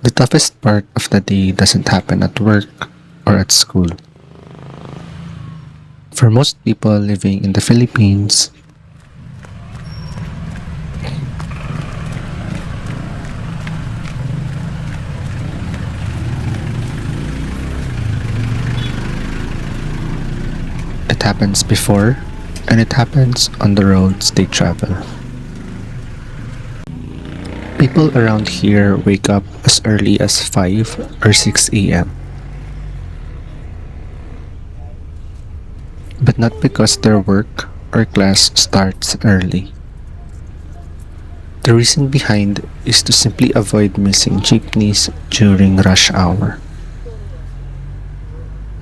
The toughest part of the day doesn't happen at work or at school. For most people living in the Philippines, it happens before and it happens on the roads they travel. People around here wake up as early as 5 or 6 a.m. But not because their work or class starts early. The reason behind is to simply avoid missing jeepneys during rush hour.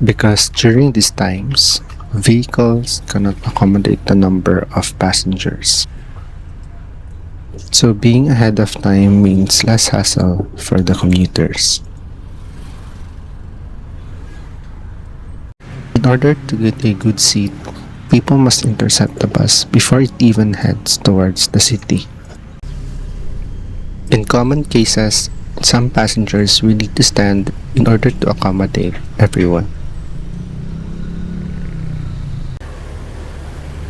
Because during these times, vehicles cannot accommodate the number of passengers. So being ahead of time means less hassle for the commuters. In order to get a good seat, people must intercept the bus before it even heads towards the city. In common cases, some passengers will need to stand in order to accommodate everyone.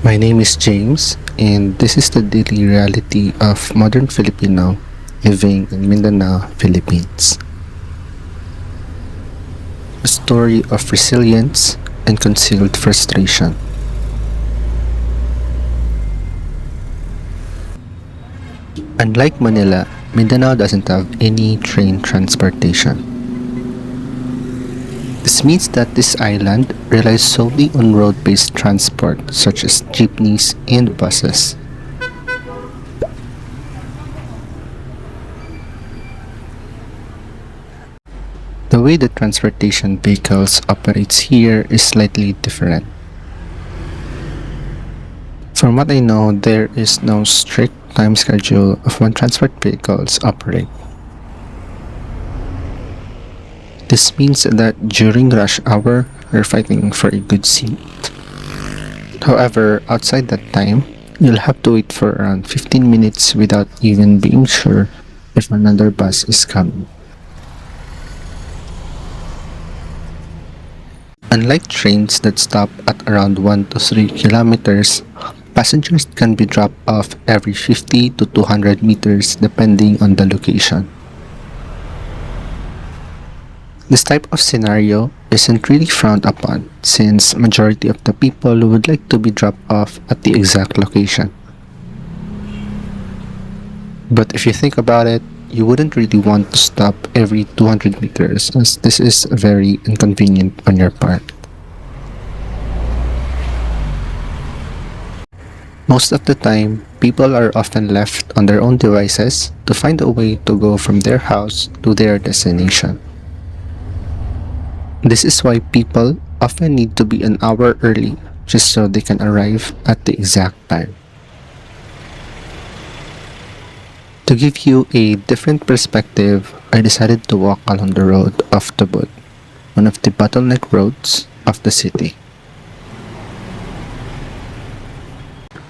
My name is James, and this is the daily reality of modern Filipino living in Mindanao, Philippines. A story of resilience and concealed frustration. Unlike Manila, Mindanao doesn't have any train transportation. This means that this island relies solely on road-based transport such as jeepneys and buses. The way the transportation vehicles operates here is slightly different. From what I know, there is no strict time schedule of when transport vehicles operate. This means that during rush hour, you're fighting for a good seat. However, outside that time, you'll have to wait for around 15 minutes without even being sure if another bus is coming. Unlike trains that stop at around 1 to 3 kilometers, passengers can be dropped off every 50 to 200 meters depending on the location. This type of scenario isn't really frowned upon since majority of the people would like to be dropped off at the exact location. But if you think about it, you wouldn't really want to stop every 200 meters as this is very inconvenient on your part. Most of the time, people are often left on their own devices to find a way to go from their house to their destination. This is why people often need to be an hour early just so they can arrive at the exact time. To give you a different perspective, I decided to walk along the road of Tabot, one of the bottleneck roads of the city.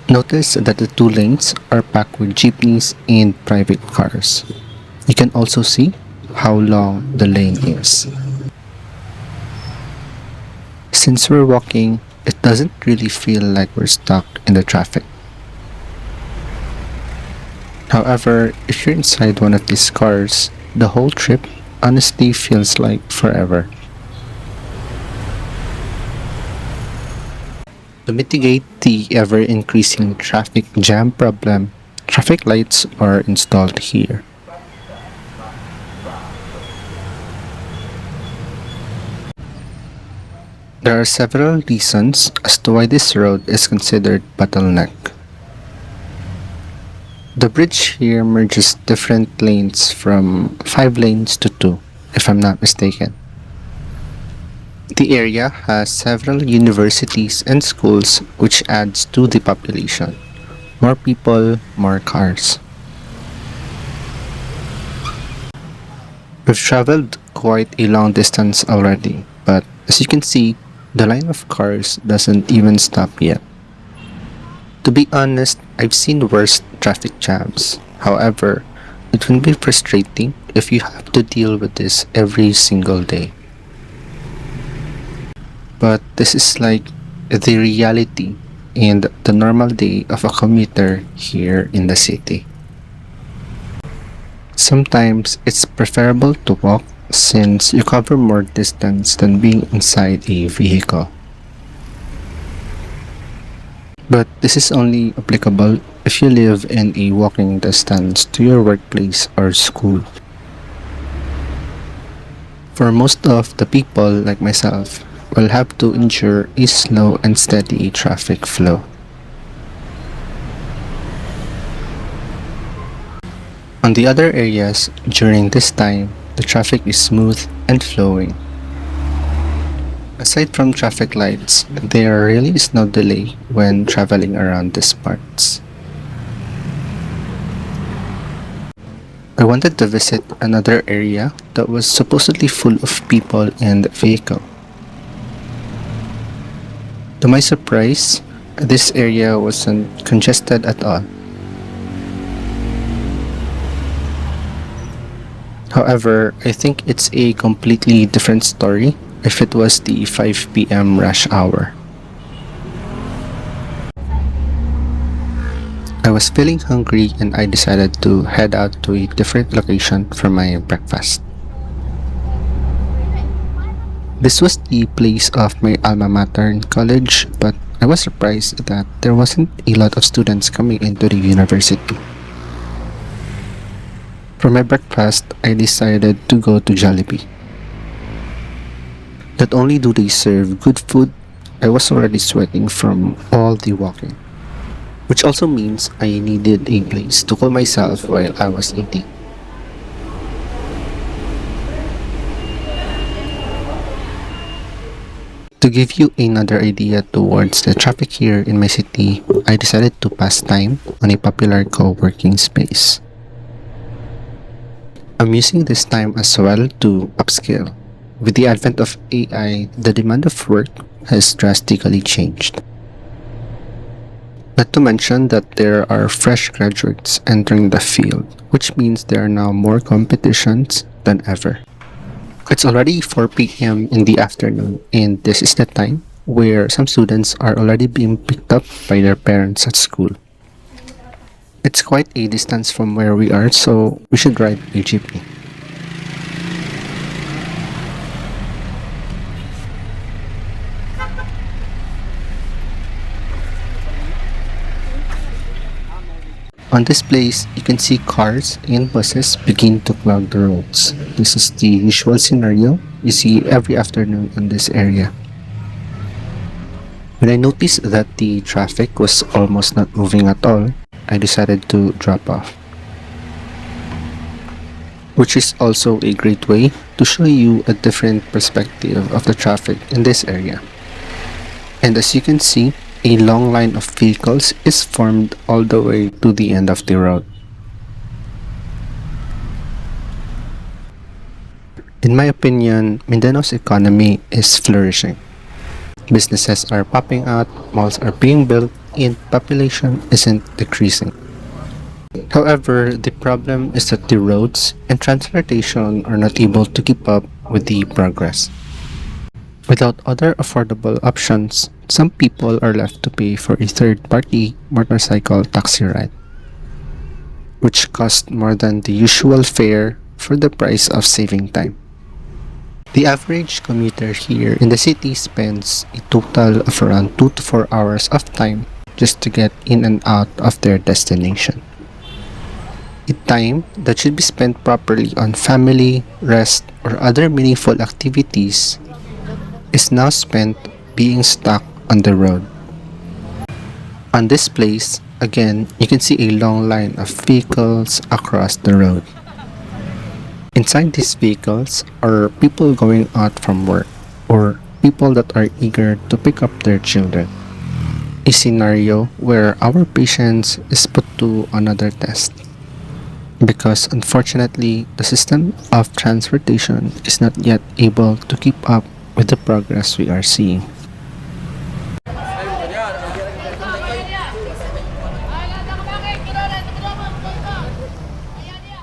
Notice that the two lanes are packed with jeepneys and private cars. You can also see how long the lane is. Since we're walking, it doesn't really feel like we're stuck in the traffic. However, if you're inside one of these cars, the whole trip honestly feels like forever. To mitigate the ever-increasing traffic jam problem, traffic lights are installed here. There are several reasons as to why this road is considered bottleneck. The bridge here merges different lanes from 5 lanes to 2, if I'm not mistaken. The area has several universities and schools which adds to the population. More people, more cars. We've traveled quite a long distance already, but as you can see, the line of cars doesn't even stop yet. To be honest, I've seen worse traffic jams. However, it will be frustrating if you have to deal with this every single day. But this is like the reality and the normal day of a commuter here in the city. Sometimes it's preferable to walk since you cover more distance than being inside a vehicle. But this is only applicable if you live in a walking distance to your workplace or school. For most of the people like myself, will have to endure a slow and steady traffic flow. On the other areas, during this time, the traffic is smooth and flowing. Aside from traffic lights, there really is no delay when traveling around these parts. I wanted to visit another area that was supposedly full of people and vehicles. To my surprise, this area wasn't congested at all. However, I think it's a completely different story if it was the 5 p.m. rush hour. I was feeling hungry and I decided to head out to a different location for my breakfast. This was the place of my alma mater in college, but I was surprised that there wasn't a lot of students coming into the university. For my breakfast, I decided to go to Jollibee. Not only do they serve good food, I was already sweating from all the walking, which also means I needed a place to cool myself while I was eating. To give you another idea towards the traffic here in my city, I decided to pass time on a popular co-working space. I'm using this time as well to upskill. With the advent of AI, the demand of work has drastically changed. Not to mention that there are fresh graduates entering the field, which means there are now more competitions than ever. It's already 4 p.m. in the afternoon, and this is the time where some students are already being picked up by their parents at school. It's quite a distance from where we are, so we should ride a jeepney. On this place, you can see cars and buses begin to clog the roads. This is the usual scenario you see every afternoon in this area. When I noticed that the traffic was almost not moving at all, I decided to drop off. Which is also a great way to show you a different perspective of the traffic in this area. And as you can see, a long line of vehicles is formed all the way to the end of the road. In my opinion, Mindano's economy is flourishing. Businesses are popping out, malls are being built, and population isn't decreasing. However, the problem is that the roads and transportation are not able to keep up with the progress. Without other affordable options, some people are left to pay for a third-party motorcycle taxi ride, which costs more than the usual fare for the price of saving time. The average commuter here in the city spends a total of around 2 to 4 hours of time just to get in and out of their destination. A time that should be spent properly on family, rest, or other meaningful activities is now spent being stuck on the road. On this place, again, you can see a long line of vehicles across the road. Inside these vehicles are people going out from work or people that are eager to pick up their children. A scenario where our patience is put to another test. Because unfortunately, the system of transportation is not yet able to keep up with the progress we are seeing.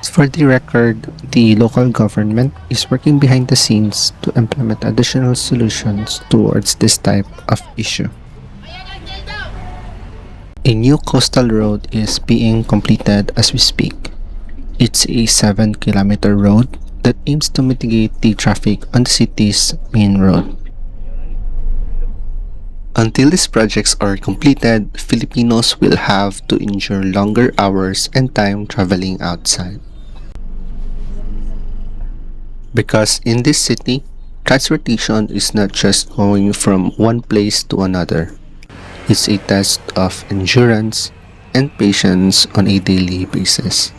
For the record, the local government is working behind the scenes to implement additional solutions towards this type of issue. A new coastal road is being completed as we speak. It's a 7-kilometer road that aims to mitigate the traffic on the city's main road. Until these projects are completed, Filipinos will have to endure longer hours and time traveling outside. Because in this city, transportation is not just going from one place to another. It's a test of endurance and patience on a daily basis.